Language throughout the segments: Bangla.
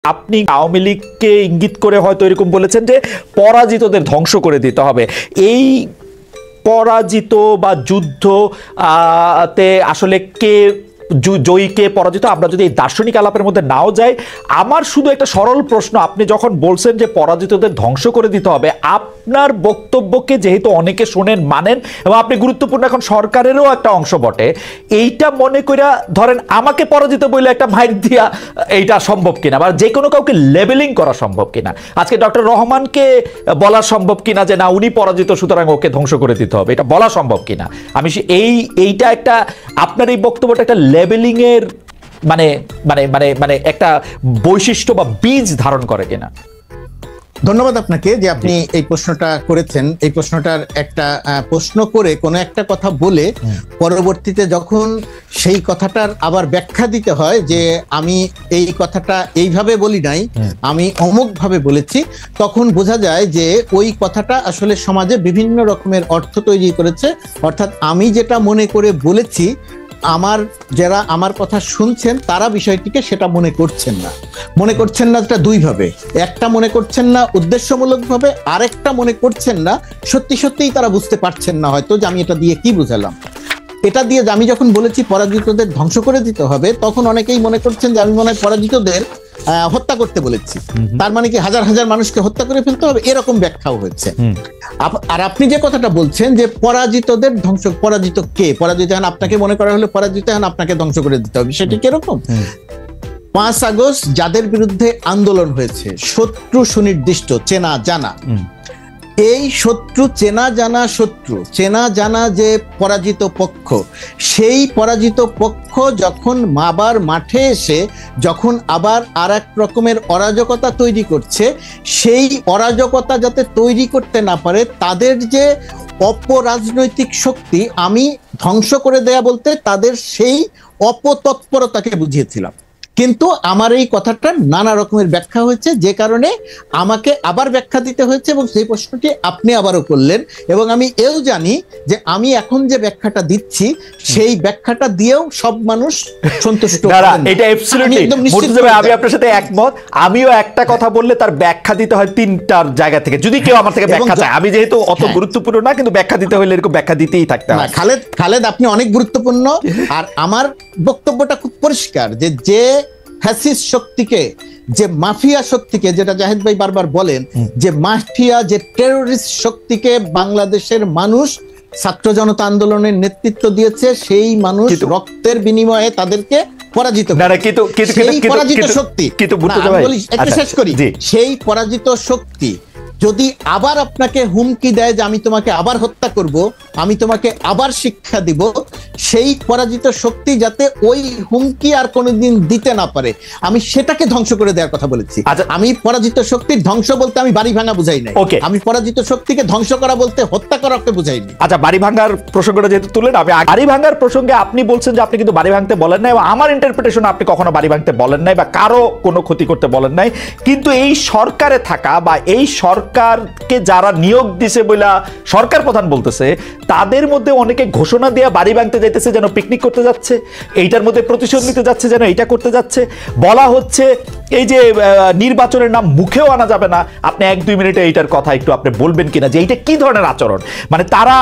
আপনি আওয়ামী লীগকে ইঙ্গিত করে হয়তো এরকম বলেছেন যে পরাজিতদের ধ্বংস করে দিতে হবে। এই পরাজিত বা যুদ্ধ তে আসলে কে জয়ী কে পরাজিত, আমরা যদি এই দার্শনিক আলাপের মধ্যে নাও যাই, আমার শুধু একটা সরল প্রশ্ন, আপনি যখন বলছেন যে পরাজিতদের ধ্বংস করে দিতে হবে, আপনার বক্তব্যকে যেহেতু অনেকে শোনেন মানেন এবং আপনি গুরুত্বপূর্ণ এখন সরকারেরও একটা অংশ বটে, এইটা মনে করে ধরেন আমাকে পরাজিত বলে একটা মাইর দিয়া এইটা সম্ভব কিনা, বা যে কোনো কাউকে লেবেলিং করা সম্ভব কিনা, আজকে ডক্টর রহমানকে বলা সম্ভব কিনা যে না উনি পরাজিত সুতরাং ওকে ধ্বংস করে দিতে হবে, এটা বলা সম্ভব কিনা? আমি এইটা একটা আপনার এই বক্তব্যটা একটা লেবেলিং এর মানে মানে মানে মানে একটা বৈশিষ্ট্য বা বীজ ধারণ করে কিনা? ধন্যবাদ আপনাকে যে আপনি এই প্রশ্নটা করেছেন। এই প্রশ্নটার একটা প্রশ্ন করে কোনো একটা কথা বলে পরবর্তীতে যখন সেই কথাটার আবার ব্যাখ্যা দিতে হয় যে আমি এই কথাটা এইভাবে বলি নাই, আমি অমুক ভাবে বলেছি, তখন বোঝা যায় যে ওই কথাটা আসলে সমাজে বিভিন্ন রকমের অর্থ তৈরি করেছে। অর্থাৎ আমি যেটা মনে করে বলেছি, যারা আমার কথা শুনছেন তারা বিষয়টিকে সেটা মনে করছেন না এটা দুইভাবে। একটা মনে করছেন না উদ্দেশ্যমূলকভাবে, আরেকটা মনে করছেন না সত্যিই তারা বুঝতে পারছেন না হয়তো যে আমি এটা দিয়ে কি বুঝালাম। এটা দিয়ে আমি যখন বলেছি পরাজিতদের ধ্বংস করে দিতে হবে, তখন অনেকেই মনে করছেন যে আমি মনে হয় পরাজিতদের হত্যা করতে বলেছি, তার মানে কি হাজার হাজার মানুষকে হত্যা করে ফেলতে হবে, এরকম ব্যাখ্যাও হয়েছে। আর আপনি যে কথাটা বলছেন যে পরাজিতদের ধ্বংস, পরাজিত কে? পরাজিত এখন আপনাকে মনে করা হলে পরাজিত এখন আপনাকে ধ্বংস করে দিতে হবে, সেটি কিরকম? 5 আগস্ট যাদের বিরুদ্ধে আন্দোলন হয়েছে, শত্রু সুনির্দিষ্ট, চেনা জানা, এই শত্রু চেনা জানা যে পরাজিত পক্ষ, সেই পরাজিত পক্ষ যখন আবার মাঠে এসে যখন আবার আর এক রকমের অরাজকতা তৈরি করছে, সেই অরাজকতা যাতে তৈরি করতে না পারে তাদের যে অপরাজনৈতিক শক্তি, আমি ধ্বংস করে দেয়া বলতে তাদের সেই অপতৎপরতাকে বুঝিয়েছিলাম। কিন্তু আমার এই কথাটা নানা রকমের ব্যাখ্যা হয়েছে, যে কারণে আমাকে আবার ব্যাখ্যা দিতে হয়েছে, এবং সেই প্রশ্নটি আপনি আবারও করলেন। এবং আমি এও জানি যে আমি এখন যে ব্যাখ্যাটা দিচ্ছি সেই ব্যাখ্যাটা দিয়েও সব মানুষ সন্তুষ্ট হবেন না। এটা অ্যাবসলিউটলি আমি আপনার সাথে একমত। আমিও একটা কথা বললে তার ব্যাখ্যা দিতে হয় 3টার জায়গা থেকে, যদি কেউ আমার থেকে ব্যাখ্যা চায়। আমি যেহেতু অত গুরুত্বপূর্ণ না, কিন্তু ব্যাখ্যা দিতে হলে এরকম ব্যাখ্যা দিতেই থাকতে হয়। খালেদ আপনি অনেক গুরুত্বপূর্ণ। আর আমার বক্তব্যটা খুব পরিষ্কার যে ফ্যাসিস্ট শক্তিকে, যে মাফিয়া শক্তিকে, যেটা জাহিদ ভাই বারবার বলেন যে মাফিয়া, যে টেরোরিস্ট শক্তিকে বাংলাদেশের মানুষ ছাত্র জনতা আন্দোলনের নেতৃত্ব দিয়েছে, সেই মানুষ রক্তের বিনিময়ে তাদেরকে পরাজিত করে। সেই পরাজিত শক্তি, শেষ করি, সেই পরাজিত শক্তি যদি আবার আপনাকে হুমকি দেয় যে আমি তোমাকে আবার হত্যা করব, আমি তোমাকে আবার শিক্ষা দিব, সেই পরাজিত শক্তি যাতে ওই হুমকি আর কোনোদিন দিতে না পারে, আমি সেটাকে ধ্বংস করে দেওয়ার কথা বলেছি। আমি পরাজিত শক্তির ধ্বংস বলতে আমি বাড়ি ভাঙা বুঝাই নাই। আমি পরাজিত শক্তিকে ধ্বংস করা বলতে হত্যা করাকে বুঝাইনি। আচ্ছা, বাড়ি ভাঙার প্রসঙ্গটা যেহেতু তুললেন, আমি বাড়ি ভাঙার প্রসঙ্গে আপনি বলছেন যে আপনি কিন্তু বাড়ি ভাঙতে বলেন নাই, এবং আমার ইন্টারপ্রিটেশন আপনি কখনো বাড়ি ভাঙতে বলেন নাই বা কারো কোনো ক্ষতি করতে বলেন নাই। কিন্তু এই সরকারে থাকা বা এই সরকারকে যারা নিয়োগ দিছে বলে সরকার প্রধান বলতেছে, তাদের মধ্যে অনেকে ঘোষণা দেয়া বাড়ি ভাঙতে যাইতেছে যেন পিকনিক করতে যাচ্ছে, এইটার মধ্যে প্রতিশোধ নিতে যাচ্ছে যেন এইটা করতে যাচ্ছে। বলা হচ্ছে এই যে নির্বাচনের নাম মুখেও আনা যাবে না। আপনি 1-2 মিনিটে এইটার কথা একটু আপনি বলবেন কিনা যে এইটা কি ধরনের আচরণ, মানে তারা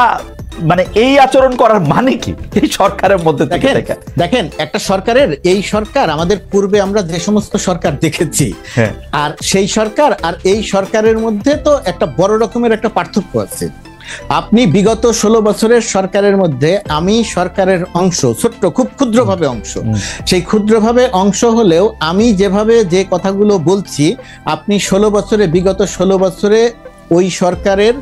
মানে এই আচরণ করার মানে কি এই সরকারের মধ্যে থেকে? দেখেন, একটা সরকারের, এই সরকার আমাদের পূর্বে আমরা যে সমস্ত সরকার দেখেছি, আর সেই সরকার আর এই সরকারের মধ্যে তো একটা বড় রকমের একটা পার্থক্য আছে। আপনি বিগত 16 বছরের সরকারের মধ্যে আমি সরকারের অংশ, ছোট্ট খুব ক্ষুদ্রভাবে অংশ, সেই ক্ষুদ্রভাবে অংশ হলেও আমি যেভাবে যে কথাগুলো বলছি, আপনি বিগত 16 বছরে ওই সরকারের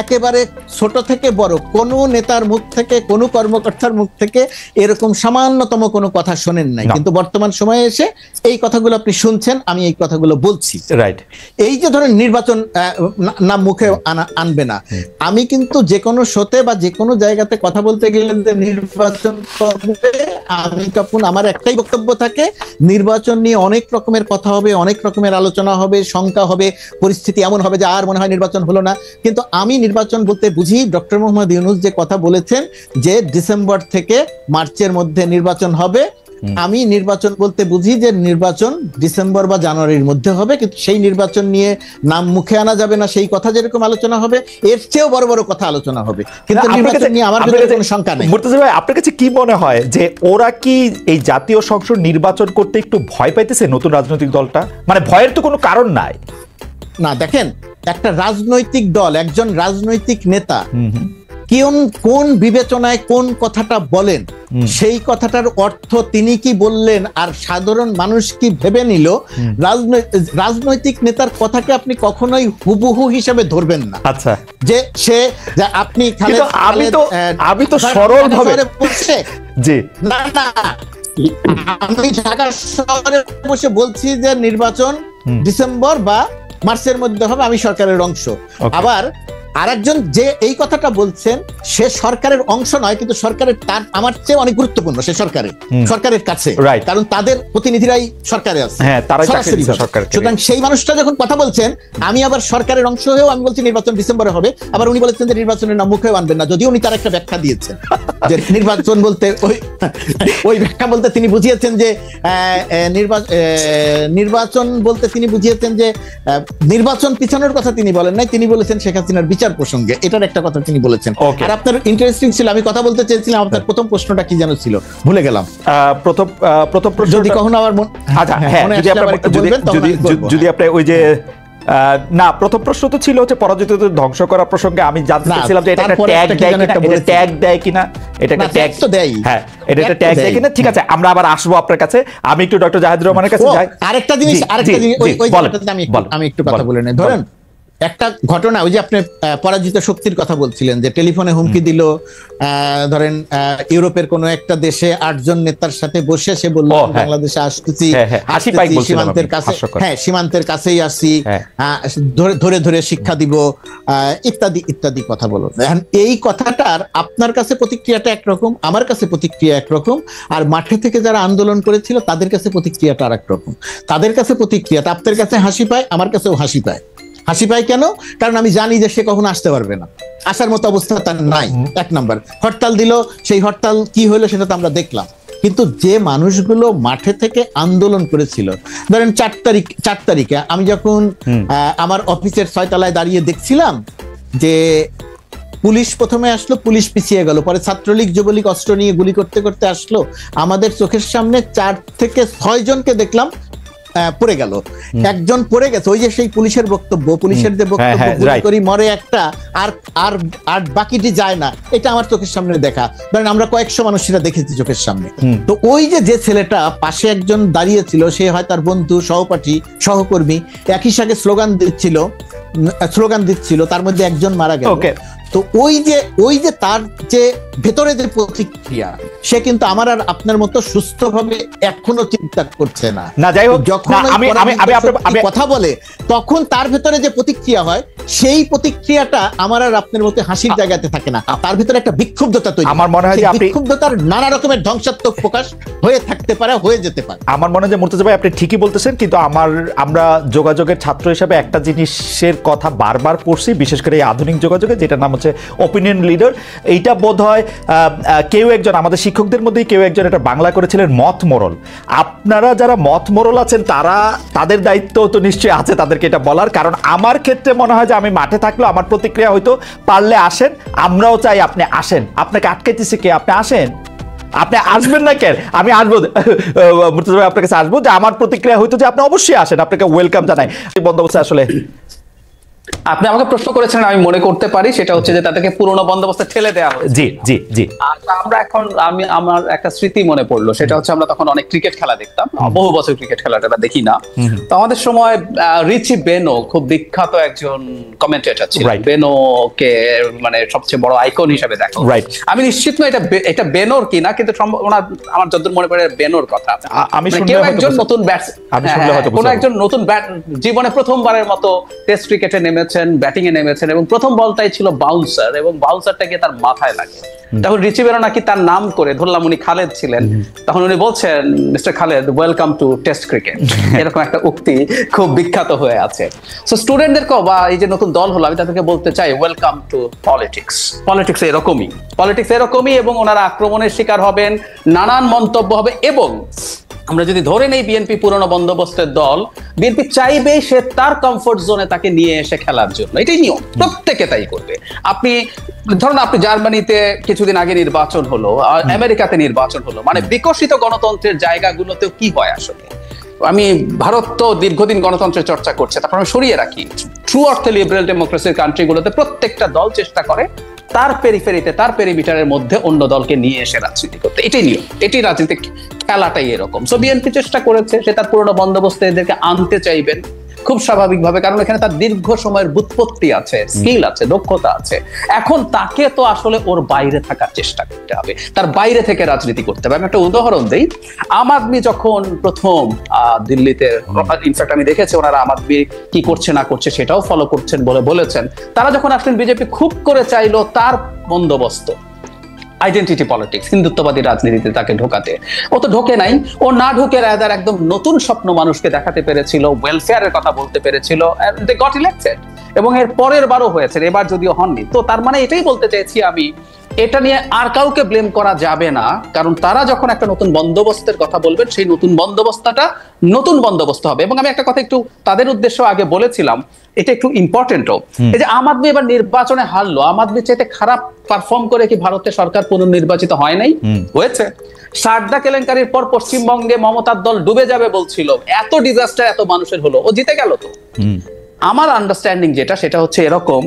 একেবারে ছোট থেকে বড় কোনো নেতার মুখ থেকে, কোনো কর্মকর্তার মুখ থেকে এরকম সামান্যতম কোনো কথা শোনেন নাই। কিন্তু বর্তমান সময়ে এসে এই কথাগুলো আপনি শুনছেন, আমি এই কথাগুলো বলছি। রাইট। এই যে ধরেন নির্বাচন না মুখে আনবে না, আমি কিন্তু যে কোনো শোতে বা যে কোনো জায়গাতে কথা বলতে গেলে যে নির্বাচন করবে, আমি তখন আমার একটাই বক্তব্য থাকে, নির্বাচন নিয়ে অনেক রকমের কথা হবে, অনেক রকমের আলোচনা হবে, শঙ্কা হবে, পরিস্থিতি এমন হবে যে আর মনে হয় নির্বাচন হলো না। কিন্তু আমি নির্বাচন বলতে বুঝি ডক্টর মোহাম্মদ ইউনূস যে কথা বলেছেন যে ডিসেম্বর থেকে মার্চের মধ্যে নির্বাচন হবে, আমি নির্বাচন বলতে বুঝি যে নির্বাচন ডিসেম্বর বা জানুয়ারির মধ্যে হবে, কিন্তু সেই নির্বাচন নিয়ে নাম মুখে আনা যাবে না, সেই কথা যেরকম আলোচনা হবে এর চেয়েও বড় বড় কথা আলোচনা হবে, কিন্তু নির্বাচন নিয়ে আমার ভিতরে কোনো শঙ্কা নেই। মুর্তজা ভাই, আপনার কাছে কি মনে হয় যে ওরা কি এই জাতীয় সংসদ নির্বাচন করতে একটু ভয় পাইতেছে নতুন রাজনৈতিক দলটা? মানে ভয়ের তো কোনো কারণ নাই। না, দেখেন, একটা রাজনৈতিক দল, একজন রাজনৈতিক নেতা কোন বিবেচনায় কোন কথাটা বলেন, সেই কথাটার অর্থ তিনি কি বললেন আর সাধারণ মানুষ কি ভেবে নিল, রাজনৈতিক নেতার কথাকে আপনি কখনোই হুবহু হিসেবে ধরবেন না। আচ্ছা, যে সে আপনি আমি তো সরল ভাবে বলছে জি না না, আমি ঢাকা শহরে বসে বলছি যে নির্বাচন ডিসেম্বর বা মার্চের মধ্যে হবে, আমি সরকারের অংশ। আবার আরেকজন যে এই কথাটা বলছেন সে সরকারের অংশ নয়, কিন্তু সরকারের তার আমার চেয়ে অনেক গুরুত্বপূর্ণ, সে সরকারের কাছে, কারণ তাদের প্রতিনিধিরাই সরকারে আছে। সুতরাং সেই মানুষটা যখন কথা বলছেন, আমি আবার সরকারের অংশ হয়েও আমি বলছি নির্বাচন ডিসেম্বরে হবে, আবার উনি বলেছেন যে নির্বাচনের নাম মুখেও আনবেন না, যদিও উনি তার একটা ব্যাখ্যা দিয়েছেন যে নির্বাচন বলতে ওই ব্যাখ্যা বলতে তিনি বুঝিয়েছেন যে নির্বাচন বলতে তিনি বুঝিয়েছেন যে নির্বাচন পিছানোর কথা তিনি বলেন নাই, তিনি বলেছেন শেখ হাসিনার বিচার প্রসঙ্গে, এটার একটা কথা তিনি বলেছেন। আর আপনার ইন্টারেস্টিং ছিল, আমি কথা বলতে চেয়েছিলাম, আপনার প্রথম প্রশ্নটা কি যেন ছিল, ভুলে গেলাম। প্রথম প্রশ্ন যদি কখনো আবার যদি আপনি ওই যে না, প্রথম প্রশ্ন তো ছিল হচ্ছে পরাজিতদের ধ্বংস করা প্রসঙ্গে, আমি জানতে চাইছিলাম যে এটা একটা ট্যাগ দেয় কিনা, এটা একটা ট্যাগ তো দেয়। হ্যাঁ, এটা একটা ট্যাগ দেয় কিনা। ঠিক আছে, আমরা আবার আসবো আপনার কাছে। আমি একটু ডক্টর জাহিদুর রহমানের কাছে যাই। আরেকটা জিনিস আমি একটু কথা বলে নেই। ধরেন একটা ঘটনা, ওই যে আপনি পরাজিত শক্তির কথা বলছিলেন, যে টেলিফোনে হুমকি দিল, ধরেন ইউরোপের কোন একটা দেশে 8 জন নেতার সাথে বসে সে বলল বাংলাদেশে আসতেছি, সীমান্তের কাছে, হ্যাঁ সীমান্তের কাছেই আসি, ধরে ধরে শিক্ষা দিব, ইত্যাদি ইত্যাদি কথা বলো। এই কথাটার আপনার কাছে প্রতিক্রিয়াটা একরকম, আমার কাছে প্রতিক্রিয়া একরকম, আর মাঠে থেকে যারা আন্দোলন করেছিল তাদের কাছে প্রতিক্রিয়াটা আর একরকম। তাদের কাছে প্রতিক্রিয়াটা আপনার কাছে হাসি পায়, আমার কাছেও হাসি পায়। হাসি পায় কেন? কারণ আমি জানি যে সে কখনো আসতে পারবে না, আসার মতো অবস্থা তার নাই। 1 নাম্বার, হরতাল দিল, সেই হরতাল কি হলো সেটা তো আমরা দেখলাম, কিন্তু যে মানুষগুলো মাঠে থেকে আন্দোলন করেছিল, ধরেন 4 তারিখে আমি যখন আমার অফিসের 6 তলায় দাঁড়িয়ে দেখছিলাম যে পুলিশ প্রথমে আসলো, পুলিশ পিছিয়ে গেল, পরে ছাত্রলীগ যুবলীগ অস্ত্র নিয়ে গুলি করতে করতে আসলো, আমাদের চোখের সামনে 4 থেকে 6 জনকে দেখলাম পড়ে গেল। একজন পড়ে গেছে, ওই যে সেই পুলিশের বক্তব্য, পুলিশের যে বক্তব্য, গুলি করি মরে একটা, আর বাকিটি যায় না, এটা আমার চোখের সামনে দেখা। ধরেন আমরা কয়েকশো মানুষ সেটা দেখেছি চোখের সামনে। তো ওই যে ছেলেটা পাশে একজন দাঁড়িয়ে ছিল, সে হয় তার বন্ধু, সহপাঠী, সহকর্মী, একই সাথে স্লোগান দিচ্ছিল, তার মধ্যে একজন মারা গেল। তো ওই যে তার যে ভেতরে যে প্রতিক্রিয়া, সে কিন্তু আমার আর আপনার মতো সুস্থভাবে এখনো চিন্তা করছে না। যাই হোক, যখন কথা বলে তখন তার ভেতরে যে প্রতিক্রিয়া হয়, সেই প্রতিক্রিয়াটা আমার আর আপনার মতো হাসির জায়গাতে থাকে না, তার ভিতরে একটা বিক্ষুব্ধতা তৈরি। আমার মনে হয় বিক্ষুব্ধতার নানা রকমের ধ্বংসাত্মক প্রকাশ হয়ে থাকতে পারে, হয়ে যেতে পারে। আমার মনে হয় যে মুর্তজা ভাই আপনি ঠিকই বলতেছেন, কিন্তু আমরা যোগাযোগের ছাত্র হিসেবে একটা জিনিসের কথা বারবার পড়ছি, বিশেষ করে এই আধুনিক যোগাযোগে, যেটার নাম হচ্ছে অপিনিয়ন লিডার। এইটা বোধহয় কেউ একজন, আমাদের শিক্ষকদের মধ্যেই কেউ একজন এটা বাংলা করেছিলেন মত মোরল। আপনারা যারা মত মোরল আছেন, তাদের দায়িত্ব তো নিশ্চয়ই আছে তাদেরকে এটা বলার, কারণ আমার ক্ষেত্রে মনে হয় যে আমি মাঠে থাকলেও আমার প্রতিক্রিয়া হয়তো পারলে আসেন, আমরাও চাই আপনি আসেন। আপনাকে আটকাইতেছে কে? আপনি আসেন, আপনি আসবেন না কেন? আমি আসবো, মুর্তজা ভাই আপনার কাছে আসবো, যে আমার প্রতিক্রিয়া হয়তো যে আপনি অবশ্যই আসেন, আপনাকে ওয়েলকাম জানাই। বন্দোবস্ত আসলে আপনি আমাকে প্রশ্ন করেছেন, আমি মনে করতে পারি, সেটা হচ্ছে যে তাদেরকে পুরোনো বন্দোবস্তে ঠেলে দেওয়া হয়েছে। জি জি জি। আমরা এখন আমার একটা স্মৃতি মনে পড়লো, সেটা হচ্ছে আমরা তখন অনেক ক্রিকেট খেলা দেখতাম, বহু বছর ক্রিকেট খেলাটা দেখি না। তো আমাদের সময় রিচি বেনো খুব বিখ্যাত একজন কমেন্টেটর ছিল, বেনোকে মানে সবচেয়ে বড় আইকন হিসেবে দেখা। আমি নিশ্চিত না এটা বেনোর কিনা, কিন্তু আমার যতদূর মনে পড়ে বেনোর কথা। আমি কেউ একজন নতুন ব্যাটসম্যান, কোন একজন নতুন জীবনে প্রথমবারের মতো টেস্ট ক্রিকেটে নেমেছে, নেমেছেন, ব্যাটিং এ নেমেছেন এবং প্রথম বলটাই ছিল বাউন্সার এবং বাউন্সারটা গিয়ে তার মাথায় লাগে। তখন রিচি বেনো নাকি তার নাম করে, ধরলাম উনি খালেদ ছিলেন, তখন উনি বলছেন, mister Khaled, welcome to test cricket, এরকম একটা উক্তি খুব বিখ্যাত হয়ে আছে। সো স্টুডেন্টদেরকেও বা এই যে নতুন দল হলো, আমি তাদেরকে বলতে চাই ওয়েলকাম টু পলিটিক্স। পলিটিক্স এরকমই এবং ওনারা আক্রমণের শিকার হবেন, নানান মন্তব্য হবে। এবং আমরা যদি ধরে নেই বিএনপি পুরনো বন্দোবস্তের দল, বিএনপি চাইবে সে তার কমফোর্ট জোনে তাকে নিয়ে এসে খেলার জন্য, এটাই নিয়ম, প্রত্যেকে তাই করবে। আপনি ধরুন, আপনি জার্মানিতে কিছুদিন আগে নির্বাচন হলো, আমেরিকাতে নির্বাচন হলো, মানে বিকশিত গণতন্ত্রের জায়গাগুলোতেও কি হয় আসলে। আমি ভারত তো দীর্ঘদিন গণতন্ত্রের চর্চা করছে, তারপর আমি সরিয়ে রাখি, ট্রু অর্থে লিবারেল ডেমোক্রেসির কান্ট্রিগুলোতে প্রত্যেকটা দল চেষ্টা করে তার পেরিফেরিতে, তার পেরিমিটারের মধ্যে অন্য দলকে নিয়ে এসে রাজনীতি করতে। এটাই নিয়ম, এটি রাজনীতি খেলাটাই এরকম। সো বিএনপি চেষ্টা করেছে, সে তার পুরনো বন্দোবস্তে এদেরকে আনতে চাইবেন খুব স্বাভাবিকভাবে, কারণ এখানে তার দীর্ঘ সময়ের বুৎপত্তি আছে, স্কিল আছে, দক্ষতা আছে। এখন তাকে তো আসলে ওর বাইরে থাকার চেষ্টা করতে হবে, তার বাইরে থেকে রাজনীতি করতে হবে। আমি একটা উদাহরণ দিই, আম আদমি যখন প্রথম দিল্লিতে, ইনফ্যাক্ট আমি দেখেছি ওনারা আম আদমি কি করছে না করছে সেটাও ফলো করছেন বলে বলেছেন, তারা যখন আসলেন বিজেপি খুব করে চাইলো তার বন্দোবস্ত আইডেন্টিটি পলিটিক্স, হিন্দুত্ববাদী রাজনীতিতে তাকে ঢোকাতে। ও তো ঢোকে নাই, ও না ঢোকে রাদার একদম নতুন স্বপ্ন মানুষকে দেখাতে পেরেছিল, ওয়েলফেয়ারের কথা বলতে পেরেছিল, দে গট ইলেক্টেড। এবং এর পরের বারও হয়েছে, এবার যদিও হননি। তো তার মানে এটাই বলতে চাইছি আমি, এটা নিয়ে আর কাউকে ব্লেম করা যাবে না, কারণ তারা যখন একটা নতুন বন্দোবস্তের কথা বলবেন, সেই নতুন বন্দোবস্তটা নতুন বন্দোবস্ত হবে। এবং আমি একটা কথা একটু তাদের উদ্দেশ্য আগে বলেছিলাম, এটা একটু ইম্পর্টেন্টও, এই যে আম আদমি এবার নির্বাচনে হারলো, আম আদমির চাইতে খারাপ পারফর্ম করে কি ভারতের সরকার পুনর্নির্বাচিত হয় নাই? হয়েছে। সারদা কেলেঙ্কারির পর পশ্চিমবঙ্গে মমতার দল ডুবে যাবে বলছিল, এত ডিজাস্টার এত মানুষের হলো, ও জিতে গেল। তো আমার আন্ডারস্ট্যান্ডিং যেটা, সেটা হচ্ছে এরকম,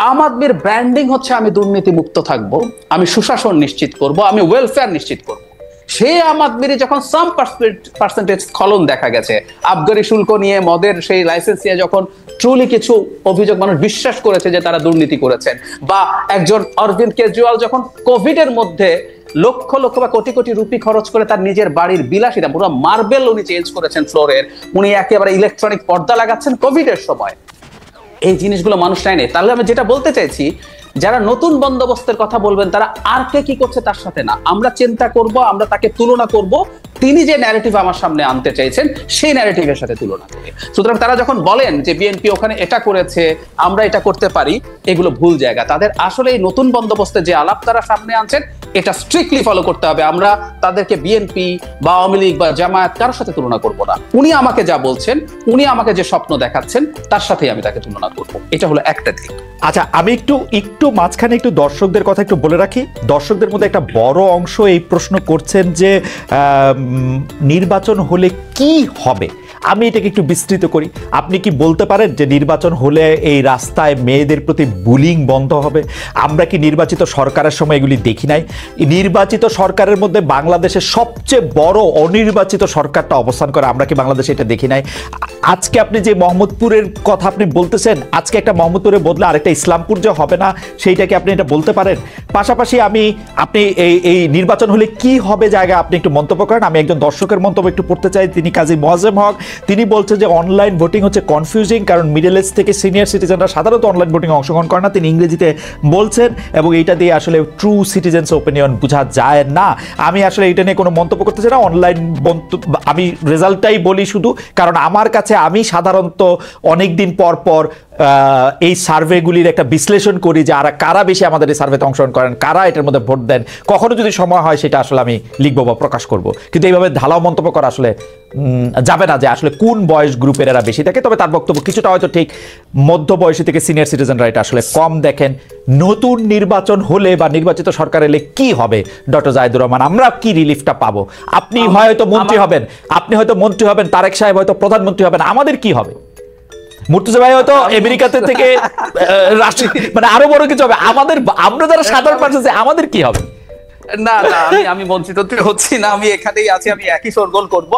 আম আদমির ব্র্যান্ডিং হচ্ছে আমি দুর্নীতি মুক্ত থাকবো, আমি সুশাসন নিশ্চিত করব, আমি ওয়েলফেয়ার নিশ্চিত করব। সে আম আদমির যখন সাম পার্সেন্টেজ স্খলন দেখা গেছে, আবগারি শুল্ক নিয়ে, মদের সেই লাইসেন্স নিয়ে যখন ট্রুলি কিছু অভিযোগ মানুষ বিশ্বাস করেছে যে তারা দুর্নীতি করেছেন, বা একজন অরবিন্দ কেজরিওয়াল যখন কোভিড এর মধ্যে লক্ষ লক্ষ বা কোটি কোটি রুপি খরচ করে তার নিজের বাড়ির বিলাসিতা, পুরো মার্বেল উনি চেঞ্জ করেছেন ফ্লোরের, উনি একেবারে ইলেকট্রনিক পর্দা লাগাচ্ছেন কোভিড এর সময়, এই জিনিসগুলো মানুষ চায় না। তাহলে আমি যেটা বলতে চাইছি, যারা নতুন বন্দোবস্তের কথা বলবেন তারা আর কে কি করছে তার সাথে না, আমরা চিন্তা করব, আমরা তাকে তুলনা করব তিনি যে ন্যারেটিভ আমার সামনে আনতে চাইছেন সেই ন্যারেটিভের সাথে তুলনা করে। সুতরাং তারা যখন বলেন যে বিএনপি ওখানে এটা করেছে, আমরা এটা করতে পারি, এগুলো ভুল জায়গা। তাদের আসলে এই নতুন বন্দোবস্তে যে আলাপ তারা সামনে আনছেন, এটা স্ট্রিক্টলি ফলো করতে হবে। আমরা তাদেরকে বিএনপি বা আওয়ামী লীগ বা জামায়াত কারোর সাথে তুলনা করব না। উনি আমাকে যা বলছেন, উনি আমাকে যে স্বপ্ন দেখাচ্ছেন, তার সাথেই আমি তাকে তুলনা করব। এটা হলো একটা দিক। আচ্ছা, আমি একটু মাঝখানে একটু দর্শকদের কথা একটু বলে রাখি। দর্শকদের মধ্যে একটা বড় অংশ এই প্রশ্ন করছেন যে নির্বাচন হলে কি হবে। আমি এটাকে একটু বিস্তৃত করি। আপনি কি বলতে পারেন যে নির্বাচন হলে এই রাস্তায় মেয়েদের প্রতি বুলিং বন্ধ হবে? আমরা কি নির্বাচিত সরকারের সময় এগুলি দেখি নাই? নির্বাচিত সরকারের মধ্যে বাংলাদেশের সবচেয়ে বড় অনির্বাচিত সরকারটা অবস্থান করে, আমরা কি বাংলাদেশে এটা দেখি নাই? আজকে আপনি যে মোহাম্মদপুরের কথা আপনি বলতেছেন, আজকে একটা মোহাম্মদপুরের বদলে আরেকটা ইসলামপুর যে হবে না, সেইটাকে আপনি এটা বলতে পারেন? পাশাপাশি আপনি এই নির্বাচন হলে কি হবে জায়গায় আপনি একটু মন্তব্য করেন। আমি একজন দর্শকের মন্তব্য একটু পড়তে চাই, তিনি কাজী মোয়াজ্জেম হক। তিনি বলছেন যে অনলাইন ভোটিং হচ্ছে কনফিউজিং, কারণ মিডল এজ থেকে সিনিয়র সিটিজেনরা সাধারণত অনলাইন ভোটিং অংশগ্রহণ করে না। তিনি ইংরেজিতে বলছেন এবং এইটা দিয়ে আসলে ট্রু সিটিজেন্স ওপিনিয়ন বোঝা যায় না। আমি আসলে এটা নিয়ে কোনো মন্তব্য করতে চাই না। অনলাইন আমি রেজাল্টটাই বলি শুধু, কারণ আমার কাছে আমি সাধারণত অনেক দিন পর পর এই সার্ভেগুলির একটা বিশ্লেষণ করি যে কারা বেশি আমাদের এই সার্ভেতে অংশগ্রহণ করেন, কারা এটার মধ্যে ভোট দেন। কখনো যদি সময় হয় সেটা আসলে আমি লিখবো বা প্রকাশ করব, কিন্তু এইভাবে ঢালাও মন্তব্য করা আসলে যাবে না যে আসলে কোন বয়স গ্রুপের এরা বেশি থাকে। তবে তার বক্তব্য কিছুটা হয়তো ঠিক, মধ্য বয়সী থেকে সিনিয়র সিটিজেনরা এটা আসলে কম দেখেন। নতুন নির্বাচন হলে বা নির্বাচিত সরকার এলে কি হবে ডক্টর জাহিদুর রহমান? আমরা কি রিলিফটা পাবো? আপনি হয়তো মন্ত্রী হবেন, তারেক সাহেব হয়তো প্রধানমন্ত্রী হবেন, আমাদের কি হবে? মুর্তজা ভাই হয়তো আমেরিকাতে থেকে মানে আরো বড় কিছু হবে, আমরা যারা সাধারণ মানুষ আছে আমাদের কি হবে? না, আমি বঞ্চিত হচ্ছি না, আমি এখানেই আছি, আমি একই শোরগোল করবো।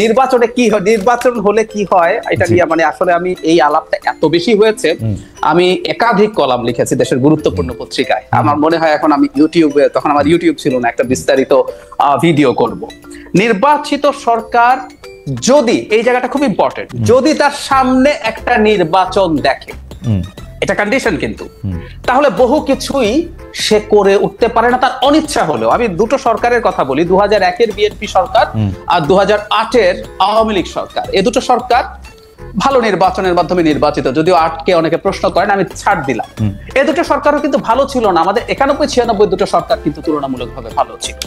নির্বাচনে কি হয়, নির্বাচন হলে কি হয়, এটা নিয়ে মানে আসলে আমি এই আলাপটা এত বেশি হয়েছে, আমি একাধিক কলাম লিখেছি দেশের গুরুত্বপূর্ণ পত্রিকায়। আমার মনে হয় এখন আমি ইউটিউবে, তখন আমার ইউটিউব ছিল না, একটা বিস্তারিত ভিডিও করব। নির্বাচিত সরকার যদি এই জায়গাটা খুব ইম্পর্টেন্ট, যদি তার সামনে একটা নির্বাচন দেখে, এটা কন্ডিশন কিন্তু, তাহলে বহু কিছুই সে করে উঠতে পারে না তার অনিচ্ছা হলেও। আমি দুটো সরকারের কথা বলি, 2001-এর বিএনপি সরকার আর 2008-এর আওয়ামী লীগ সরকার। এই দুটো সরকার ভালো নির্বাচনের মাধ্যমে নির্বাচিত, যদিও 8কে অনেকে প্রশ্ন করেন, আমি ছাড় দিলাম। এই দুটো সরকারও কিন্তু ভালো ছিল না, আমাদের 91-96 দুটো সরকার কিন্তু তুলনামূলকভাবে ভালো ছিল।